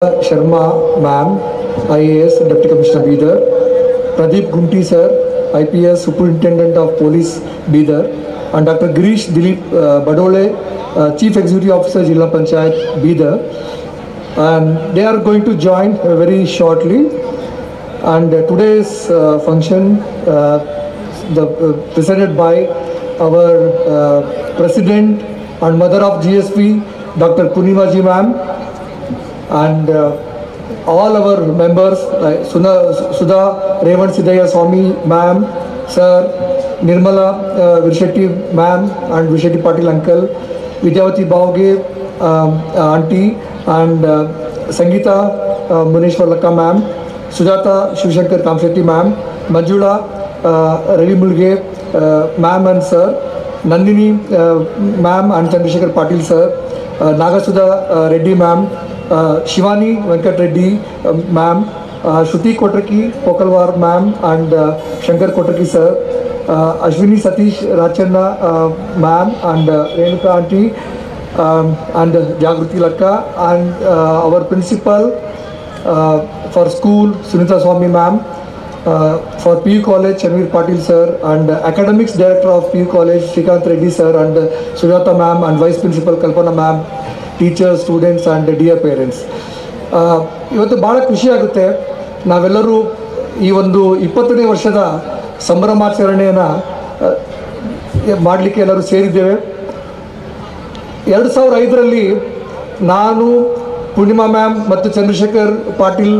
Sharma ma'am, IAS Deputy Commissioner Bidar, Pradeep Gunti sir, IPS Superintendent of Police Bidar, and Dr. Girish Dilip Badole, Chief Executive Officer Jilla Panchayat Bidar, and they are going to join very shortly. And today's function presented by our President and Mother of GSP, Dr. Purnima ji ma'am, and all our members like Sudha Revan Sidaya Swami ma'am, sir, Nirmala Virshetti ma'am and Virshetti Patil uncle, Vidyavati Bauge auntie, and Sangeeta Muneshwar Lakka ma'am, Sujata Shivshankar Kamshetti ma'am, Manjula Ravi Mulge ma'am and sir, Nandini ma'am and Chandrasekhar Patil sir, Nagasudha Reddy ma'am, Shivani Venkat Reddy ma'am, Shruti Kotraki Pokalwar ma'am and Shankar Kotraki sir, Ashwini Satish Rachanna ma'am and Renuka auntie and Jagruti Lakka, and our principal for school Sunita Swami ma'am, for PU College Chanveer Patil sir, and academics director of PU College Srikanth Reddy sir, and Sujata ma'am, and vice principal Kalpana ma'am, teachers, students and dear parents. ಇವತ್ತು ಭಾಳ ಖುಷಿಯಾಗುತ್ತೆ. ನಾವೆಲ್ಲರೂ ಈ ಒಂದು 20ನೇ ವರ್ಷದ ಸಂಭ್ರಮಾಚರಣೆಯನ್ನು ಮಾಡಲಿಕ್ಕೆ ಎಲ್ಲರೂ ಸೇರಿದ್ದೇವೆ. 2005ರಲ್ಲಿ ನಾನು, ಪೂರ್ಣಿಮಾ ಮ್ಯಾಮ್ ಮತ್ತು ಚಂದ್ರಶೇಖರ್ ಪಾಟೀಲ್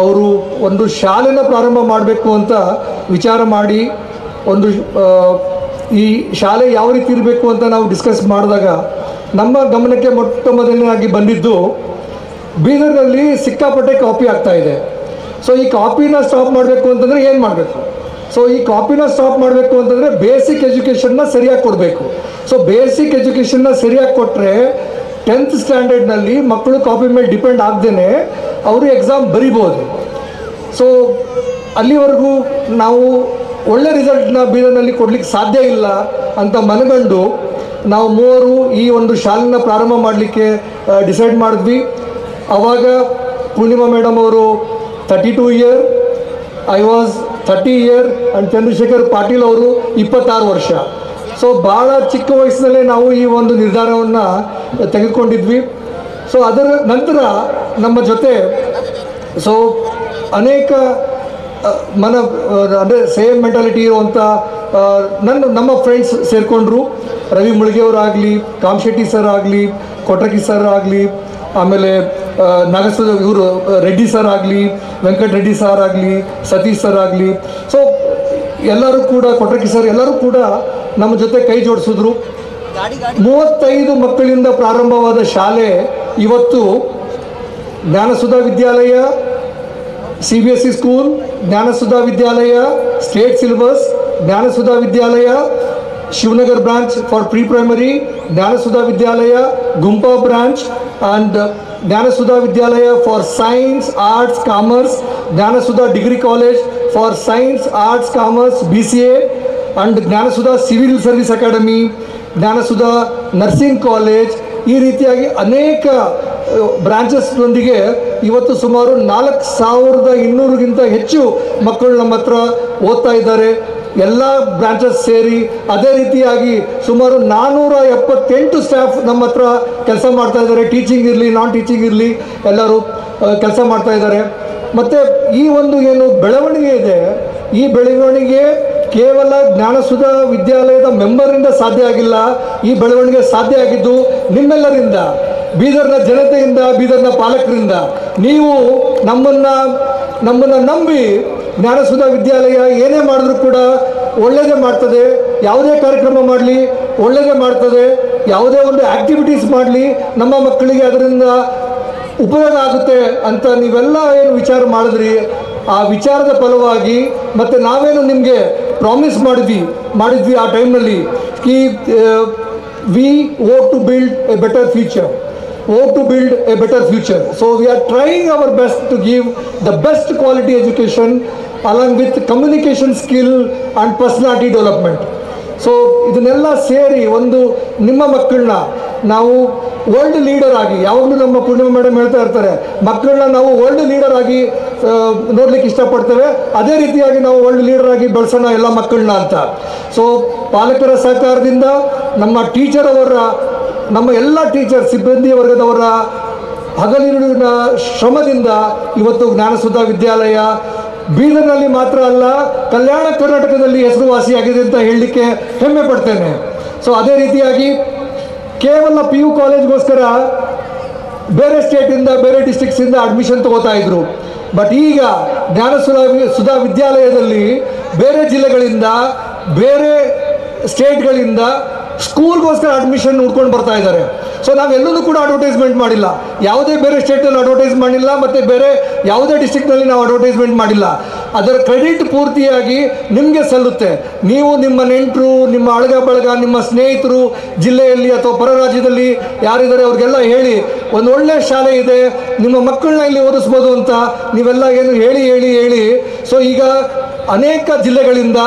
ಅವರು ಒಂದು ಶಾಲೆನ ಪ್ರಾರಂಭ ಮಾಡಬೇಕು ಅಂತ ವಿಚಾರ ಮಾಡಿ ಒಂದು ಈ ಶಾಲೆ ಯಾವ ರೀತಿ ಇರಬೇಕು ಅಂತ ನಾವು ಡಿಸ್ಕಸ್ ಮಾಡಿದಾಗ ನಮ್ಮ ಗಮನಕ್ಕೆ ಮೊಟ್ಟ ಮೊದಲನೇದಾಗಿ ಬಂದಿದ್ದು ಬೀದರ್ನಲ್ಲಿ ಸಿಕ್ಕಾಪಟ್ಟೆ ಕಾಪಿ ಆಗ್ತಾ ಇದೆ. ಸೊ ಈ ಕಾಪಿನ ಸ್ಟಾಪ್ ಮಾಡಬೇಕು ಅಂತಂದರೆ ಏನು ಮಾಡಬೇಕು? ಸೊ ಈ ಕಾಪಿನ ಸ್ಟಾಪ್ ಮಾಡಬೇಕು ಅಂತಂದರೆ ಬೇಸಿಕ್ ಎಜುಕೇಷನ್ನ ಸರಿಯಾಗಿ ಕೊಡಬೇಕು. ಸೊ ಬೇಸಿಕ್ ಎಜುಕೇಷನ್ನ ಸರಿಯಾಗಿ ಕೊಟ್ಟರೆ 10th ಸ್ಟ್ಯಾಂಡರ್ಡ್ನಲ್ಲಿ ಮಕ್ಕಳು ಕಾಪಿ ಮೇಲೆ ಡಿಪೆಂಡ್ ಆಗದೇ ಅವರು ಎಕ್ಸಾಮ್ ಬರಿಬೋದು. ಸೊ ಅಲ್ಲಿವರೆಗೂ ನಾವು ಒಳ್ಳೆ ರಿಸಲ್ಟ್ನ ಬೀದರ್ನಲ್ಲಿ ಕೊಡಲಿಕ್ಕೆ ಸಾಧ್ಯ ಇಲ್ಲ ಅಂತ ಮನಗಂಡು ನಾವು ಮೂವರು ಈ ಒಂದು ಶಾಲೆನ ಪ್ರಾರಂಭ ಮಾಡಲಿಕ್ಕೆ ಡಿಸೈಡ್ ಮಾಡಿದ್ವಿ. ಆವಾಗ ಪೂರ್ಣಿಮಾ ಮೇಡಮ್ ಅವರು 32 year, I was 30 year, and Chandrashekhar Patil ಅವರು 26 ವರ್ಷ. ಸೊ ಭಾಳ ಚಿಕ್ಕ ವಯಸ್ಸಿನಲ್ಲೇ ನಾವು ಈ ಒಂದು ನಿರ್ಧಾರವನ್ನು ತೆಗೆದುಕೊಂಡಿದ್ವಿ. ಸೊ ಅದರ ನಂತರ ನಮ್ಮ ಜೊತೆ ಅನೇಕ ಅಂದರೆ ಸೇಮ್ ಮೆಂಟಾಲಿಟಿ ಇರುವಂಥ ನಮ್ಮ ಫ್ರೆಂಡ್ಸ್ ಸೇರಿಕೊಂಡ್ರು. ರವಿ ಮುಳುಗೆಯವರಾಗಲಿ, ಕಾಮಶೆಟ್ಟಿ ಸರ್ ಆಗಲಿ, ಕೊಟ್ರಕಿ ಸರ್ ಆಗಲಿ, ಆಮೇಲೆ ನಾಗೇಶ್ವರ ಇವರು ರೆಡ್ಡಿ ಸರ್ ಆಗಲಿ, ವೆಂಕಟ ರೆಡ್ಡಿ ಸರ್ ಆಗಲಿ, ಸತೀಶ್ ಸರ್ ಆಗಲಿ. ಸೊ ಎಲ್ಲರೂ ಕೂಡ, ಕೊಟ್ರಕಿ ಸರ್ ಎಲ್ಲರೂ ಕೂಡ ನಮ್ಮ ಜೊತೆ ಕೈ ಜೋಡಿಸಿದ್ರು. 35 ಮಕ್ಕಳಿಂದ ಪ್ರಾರಂಭವಾದ ಶಾಲೆ ಇವತ್ತು Jnanasudha Vidyalaya, CBSE school, Jnanasudha Vidyalaya state syllabus, Jnanasudha Vidyalaya Shivanagar branch for pre primary, Jnanasudha Vidyalaya Gumpa branch, and Jnanasudha Vidyalaya for science, arts, commerce, Jnanasudha degree college for science, arts, commerce, BCA, and Jnanasudha civil service academy, Jnanasudha nursing college. ಈ ರೀತಿಯಾಗಿ ಅನೇಕ ಬ್ರಾಂಚಸ್ನೊಂದಿಗೆ ಇವತ್ತು ಸುಮಾರು 4200ಗಿಂತ ಹೆಚ್ಚು ಮಕ್ಕಳು ನಮ್ಮ ಹತ್ರ ಓದ್ತಾ ಇದ್ದಾರೆ, ಎಲ್ಲ ಬ್ರಾಂಚಸ್ ಸೇರಿ. ಅದೇ ರೀತಿಯಾಗಿ ಸುಮಾರು 478 ಸ್ಟಾಫ್ ನಮ್ಮ ಹತ್ರ ಕೆಲಸ ಮಾಡ್ತಾ ಇದ್ದಾರೆ. ಟೀಚಿಂಗ್ ಇರಲಿ, ನಾನ್ ಟೀಚಿಂಗ್ ಇರಲಿ, ಎಲ್ಲರೂ ಕೆಲಸ ಮಾಡ್ತಾ ಇದ್ದಾರೆ. ಮತ್ತು ಈ ಒಂದು ಏನು ಬೆಳವಣಿಗೆ ಇದೆ, ಈ ಬೆಳವಣಿಗೆ ಕೇವಲ ಜ್ಞಾನಸುಧಾ ವಿದ್ಯಾಲಯದ ಮೆಂಬರಿಂದ ಸಾಧ್ಯ ಆಗಿಲ್ಲ. ಈ ಬೆಳವಣಿಗೆ ಸಾಧ್ಯ ಆಗಿದ್ದು ನಿಮ್ಮೆಲ್ಲರಿಂದ, ಬೀದರ್ನ ಜನತೆಯಿಂದ, ಬೀದರ್ನ ಪಾಲಕರಿಂದ. ನೀವು ನಮ್ಮನ್ನು ನಂಬಿ ಜ್ಞಾನಸುಧಾ ವಿದ್ಯಾಲಯ ಏನೇ ಮಾಡಿದ್ರೂ ಕೂಡ ಒಳ್ಳೆಯದೇ ಮಾಡ್ತದೆ. ಯಾವುದೇ ಕಾರ್ಯಕ್ರಮ ಮಾಡಲಿ ಒಳ್ಳೆಯದೇ ಮಾಡ್ತದೆ. ಯಾವುದೇ ಒಂದು ಆ್ಯಕ್ಟಿವಿಟೀಸ್ ಮಾಡಲಿ ನಮ್ಮ ಮಕ್ಕಳಿಗೆ ಅದರಿಂದ ಉಪಯೋಗ ಆಗುತ್ತೆ ಅಂತ ನೀವೆಲ್ಲ ಏನು ವಿಚಾರ ಮಾಡಿದ್ರಿ, ಆ ವಿಚಾರದ ಫಲವಾಗಿ ಮತ್ತು ನಾವೇನು ನಿಮಗೆ ಪ್ರಾಮಿಸ್ ಮಾಡಿದ್ವಿ ಆ ಟೈಮ್ನಲ್ಲಿ, ಕಿ we vote to build a better future. So we are trying our best to give the best quality education along with communication skill and personality development. So ಇದನ್ನೆಲ್ಲ ಸೇರಿ ಒಂದು ನಿಮ್ಮ ಮಕ್ಕಳನ್ನ ನಾವು ವರ್ಲ್ಡ್ ಲೀಡರ್ ಆಗಿ, ಯಾವಾಗಲೂ ನಮ್ಮ ಪೂರ್ಣಿಮಾ ಮೇಡಮ್ ಹೇಳ್ತಾ ಇರ್ತಾರೆ, ಮಕ್ಕಳನ್ನ ನಾವು ವರ್ಲ್ಡ್ ಲೀಡರ್ ಆಗಿ ನೋಡ್ಲಿಕ್ಕೆ ಇಷ್ಟಪಡ್ತೇವೆ, ಅದೇ ರೀತಿಯಾಗಿ ನಾವು ವರ್ಲ್ಡ್ ಲೀಡರ್ ಆಗಿ ಬೆಳೆಸೋಣ ಎಲ್ಲ ಮಕ್ಕಳನ್ನ ಅಂತ. ಸೊ ಪಾಲಕರ ಸಹಕಾರದಿಂದ, ನಮ್ಮ ಟೀಚರ್ ಅವರ, ನಮ್ಮ ಎಲ್ಲ ಟೀಚರ್ ಸಿಬ್ಬಂದಿ ವರ್ಗದವರ ಹಗಲಿರುಳಿನ ಶ್ರಮದಿಂದ ಇವತ್ತು ಜ್ಞಾನಸುಧಾ ವಿದ್ಯಾಲಯ ಬೀದರ್ನಲ್ಲಿ ಮಾತ್ರ ಅಲ್ಲ, ಕಲ್ಯಾಣ ಕರ್ನಾಟಕದಲ್ಲಿ ಹೆಸರುವಾಸಿಯಾಗಿದೆ ಅಂತ ಹೇಳಲಿಕ್ಕೆ ಹೆಮ್ಮೆ ಪಡ್ತೇನೆ. ಸೊ ಅದೇ ರೀತಿಯಾಗಿ ಕೇವಲ PU ಕಾಲೇಜ್ಗೋಸ್ಕರ ಬೇರೆ ಸ್ಟೇಟಿಂದ, ಬೇರೆ ಡಿಸ್ಟ್ರಿಕ್ಟ್ಸಿಂದ ಅಡ್ಮಿಷನ್ ತಗೋತಾ ಇದ್ರು. ಬಟ್ ಈಗ ಜ್ಞಾನಸುಧಾ ವಿದ್ಯಾಲಯದಲ್ಲಿ ಬೇರೆ ಜಿಲ್ಲೆಗಳಿಂದ, ಬೇರೆ ಸ್ಟೇಟ್ಗಳಿಂದ ಸ್ಕೂಲ್ಗೋಸ್ಕರ ಅಡ್ಮಿಷನ್ ಹುಡ್ಕೊಂಡು ಬರ್ತಾ ಇದ್ದಾರೆ. ಸೊ ನಾವೆಲ್ಲೂ ಕೂಡ ಅಡ್ವರ್ಟೈಸ್ಮೆಂಟ್ ಮಾಡಿಲ್ಲ, ಯಾವುದೇ ಬೇರೆ ಸ್ಟೇಟಲ್ಲಿ ಅಡ್ವರ್ಟೈಸ್ ಮಾಡಿಲ್ಲ, ಮತ್ತು ಬೇರೆ ಯಾವುದೇ ಡಿಸ್ಟ್ರಿಕ್ಟ್ನಲ್ಲಿ ನಾವು ಅಡ್ವರ್ಟೈಸ್ಮೆಂಟ್ ಮಾಡಿಲ್ಲ. ಅದರ ಕ್ರೆಡಿಟ್ ಪೂರ್ತಿಯಾಗಿ ನಿಮಗೆ ಸಲ್ಲುತ್ತೆ. ನೀವು ನಿಮ್ಮ ನೆಂಟರು, ನಿಮ್ಮ ಅಳಗ ಬಳಗ, ನಿಮ್ಮ ಸ್ನೇಹಿತರು ಜಿಲ್ಲೆಯಲ್ಲಿ ಅಥವಾ ಹೊರ ರಾಜ್ಯದಲ್ಲಿ ಯಾರಿದ್ದಾರೆ ಅವ್ರಿಗೆಲ್ಲ ಹೇಳಿ, ಒಂದು ಒಳ್ಳೆಯ ಶಾಲೆ ಇದೆ, ನಿಮ್ಮ ಮಕ್ಕಳನ್ನ ಇಲ್ಲಿ ಓದಿಸ್ಬೋದು ಅಂತ ನೀವೆಲ್ಲ ಏನು ಹೇಳಿ. ಸೊ ಈಗ ಅನೇಕ ಜಿಲ್ಲೆಗಳಿಂದ,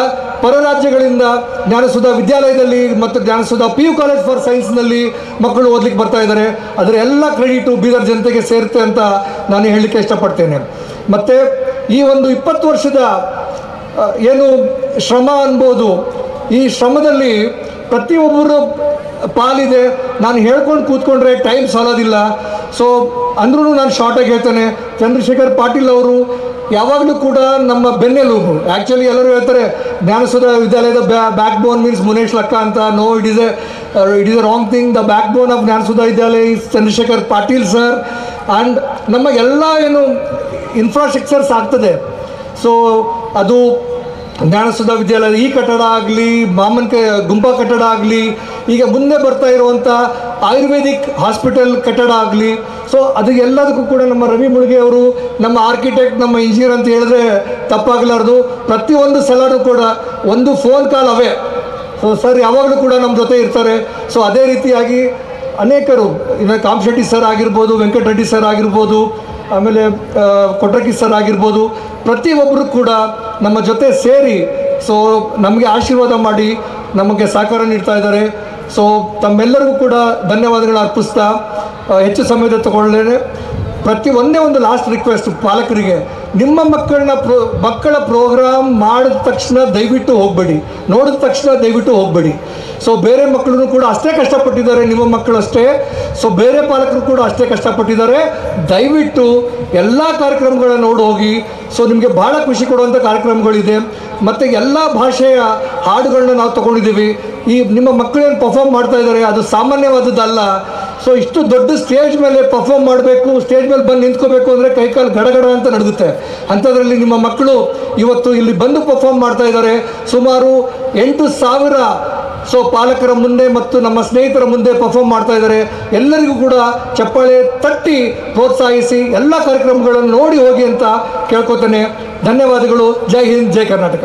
ಹೊರ ರಾಜ್ಯಗಳಿಂದ ಜ್ಞಾನಸುಧಾ ವಿದ್ಯಾಲಯದಲ್ಲಿ ಮತ್ತು ಜ್ಞಾನಸುಧಾ PU ಕಾಲೇಜ್ ಫಾರ್ ಸೈನ್ಸ್ನಲ್ಲಿ ಮಕ್ಕಳು ಓದಲಿಕ್ಕೆ ಬರ್ತಾ ಇದ್ದಾರೆ. ಅದರ ಎಲ್ಲ ಕ್ರೆಡಿಟು ಬೀದರ್ ಜನತೆಗೆ ಸೇರುತ್ತೆ ಅಂತ ನಾನು ಹೇಳಲಿಕ್ಕೆ ಇಷ್ಟಪಡ್ತೇನೆ. ಮತ್ತು ಈ ಒಂದು 20 ವರ್ಷದ ಏನು ಶ್ರಮ ಅನ್ಬೋದು, ಈ ಶ್ರಮದಲ್ಲಿ ಪ್ರತಿಯೊಬ್ಬರು ಪಾಲಿದೆ. ನಾನು ಹೇಳ್ಕೊಂಡು ಕೂತ್ಕೊಂಡ್ರೆ ಟೈಮ್ ಸಾಲೋದಿಲ್ಲ. ಸೊ ಅಂದ್ರೂ ನಾನು ಶಾರ್ಟಾಗಿ ಹೇಳ್ತೇನೆ, ಚಂದ್ರಶೇಖರ್ ಪಾಟೀಲ್ ಅವರು ಯಾವಾಗಲೂ ಕೂಡ ನಮ್ಮ ಬೆನ್ನೆಲುಬು. ಆ್ಯಕ್ಚುಲಿ ಎಲ್ಲರೂ ಹೇಳ್ತಾರೆ ಜ್ಞಾನಸುಧಾ ವಿದ್ಯಾಲಯದ ಬ್ಯಾಕ್ ಬೋನ್ ಮೀನ್ಸ್ ಮುನೇಶ್ ಲಕ್ಕ ಅಂತ. No, it is a wrong thing. The backbone of Jnanasudha Vidyalaya is Chandrashekhar Patil sir. And ನಮ್ಮ ಎಲ್ಲ ಏನು ಇನ್ಫ್ರಾಸ್ಟ್ರಕ್ಚರ್ಸ್ ಆಗ್ತದೆ, ಸೊ ಅದು ಜ್ಞಾನಸುಧಾ ವಿದ್ಯಾಲಯದ ಈ ಕಟ್ಟಡ ಆಗಲಿ, ಗುಂಪಾ ಕಟ್ಟಡ ಆಗಲಿ, ಈಗ ಮುಂದೆ ಬರ್ತಾ ಇರುವಂಥ ಆಯುರ್ವೇದಿಕ್ ಹಾಸ್ಪಿಟಲ್ ಕಟ್ಟಡ ಆಗಲಿ, ಸೊ ಅದು ಎಲ್ಲದಕ್ಕೂ ಕೂಡ ನಮ್ಮ ರವಿ ಮುಳುಗೆ ಅವರು ನಮ್ಮ ಆರ್ಕಿಟೆಕ್ಟ್, ನಮ್ಮ ಇಂಜಿನಿಯರ್ ಅಂತ ಹೇಳಿದ್ರೆ ತಪ್ಪಾಗಲಾರ್ದು. ಪ್ರತಿಯೊಂದು ಸಲನೂ ಕೂಡ ಒಂದು ಫೋನ್ ಕಾಲ್ ಅವೇ. ಸೊ ಸರ್ ಯಾವಾಗಲೂ ಕೂಡ ನಮ್ಮ ಜೊತೆ ಇರ್ತಾರೆ. ಸೊ ಅದೇ ರೀತಿಯಾಗಿ ಅನೇಕರು, ಇನ್ನು ಕಾಮಶೆಟ್ಟಿ ಸರ್ ಆಗಿರ್ಬೋದು, ವೆಂಕಟರೆಡ್ಡಿ ಸರ್ ಆಗಿರ್ಬೋದು, ಆಮೇಲೆ ಕೊಟ್ರಕಿ ಸರ್ ಆಗಿರ್ಬೋದು, ಪ್ರತಿಯೊಬ್ಬರು ಕೂಡ ನಮ್ಮ ಜೊತೆ ಸೇರಿ ಸೊ ನಮಗೆ ಆಶೀರ್ವಾದ ಮಾಡಿ ನಮಗೆ ಸಹಕಾರ ನೀಡ್ತಾ ಇದ್ದಾರೆ. ಸೊ ತಮ್ಮೆಲ್ಲರಿಗೂ ಕೂಡ ಧನ್ಯವಾದಗಳು ಅರ್ಪಿಸ್ತಾ ಹೆಚ್ಚು ಸಮಯದ ತಗೊಳ್ಳೇನೆ ಒಂದೇ ಒಂದು ಲಾಸ್ಟ್ ರಿಕ್ವೆಸ್ಟ್ ಪಾಲಕರಿಗೆ, ನಿಮ್ಮ ಮಕ್ಕಳ ಪ್ರೋಗ್ರಾಮ್ ಮಾಡಿದ ತಕ್ಷಣ ದಯವಿಟ್ಟು ಹೋಗಬೇಡಿ, ನೋಡಿದ ತಕ್ಷಣ ದಯವಿಟ್ಟು ಹೋಗಬೇಡಿ. ಸೊ ಬೇರೆ ಮಕ್ಕಳು ಕೂಡ ಅಷ್ಟೇ ಕಷ್ಟಪಟ್ಟಿದ್ದಾರೆ, ನಿಮ್ಮ ಮಕ್ಕಳು ಅಷ್ಟೇ. ಸೊ ಬೇರೆ ಪಾಲಕರು ಕೂಡ ಅಷ್ಟೇ ಕಷ್ಟಪಟ್ಟಿದ್ದಾರೆ. ದಯವಿಟ್ಟು ಎಲ್ಲ ಕಾರ್ಯಕ್ರಮಗಳನ್ನ ನೋಡಿ ಹೋಗಿ. ಸೊ ನಿಮಗೆ ಭಾಳ ಖುಷಿ ಕೊಡುವಂಥ ಕಾರ್ಯಕ್ರಮಗಳಿದೆ. ಮತ್ತು ಎಲ್ಲ ಭಾಷೆಯ ಹಾಡುಗಳನ್ನ ನಾವು ತೊಗೊಂಡಿದ್ದೀವಿ. ಈ ನಿಮ್ಮ ಮಕ್ಕಳೇನು ಪರ್ಫಾರ್ಮ್ ಮಾಡ್ತಾ ಇದ್ದಾರೆ ಅದು ಸಾಮಾನ್ಯವಾದದ್ದಲ್ಲ. ಸೊ ಇಷ್ಟು ದೊಡ್ಡ ಸ್ಟೇಜ್ ಮೇಲೆ ಪರ್ಫಾರ್ಮ್ ಮಾಡಬೇಕು, ಸ್ಟೇಜ್ ಮೇಲೆ ಬಂದು ನಿಂತ್ಕೋಬೇಕು ಅಂದರೆ ಕೈಕಾಲು ಗಡಗಡ ಅಂತ ನಡೆಯುತ್ತೆ. ಅಂಥದ್ರಲ್ಲಿ ನಿಮ್ಮ ಮಕ್ಕಳು ಇವತ್ತು ಇಲ್ಲಿ ಬಂದು ಪರ್ಫಾರ್ಮ್ ಮಾಡ್ತಾ ಇದ್ದಾರೆ. ಸುಮಾರು 8,000 ಸೊ ಪಾಲಕರ ಮುಂದೆ ಮತ್ತು ನಮ್ಮ ಸ್ನೇಹಿತರ ಮುಂದೆ ಪರ್ಫಾರ್ಮ್ ಮಾಡ್ತಾ ಇದ್ದಾರೆ. ಎಲ್ಲರಿಗೂ ಕೂಡ ಚಪ್ಪಾಳೆ ತಟ್ಟಿ ಪ್ರೋತ್ಸಾಹಿಸಿ ಎಲ್ಲ ಕಾರ್ಯಕ್ರಮಗಳನ್ನು ನೋಡಿ ಹೋಗಿ ಅಂತ ಕೇಳ್ಕೊತೇನೆ. ಧನ್ಯವಾದಗಳು. ಜೈ ಹಿಂದ್, ಜೈ ಕರ್ನಾಟಕ.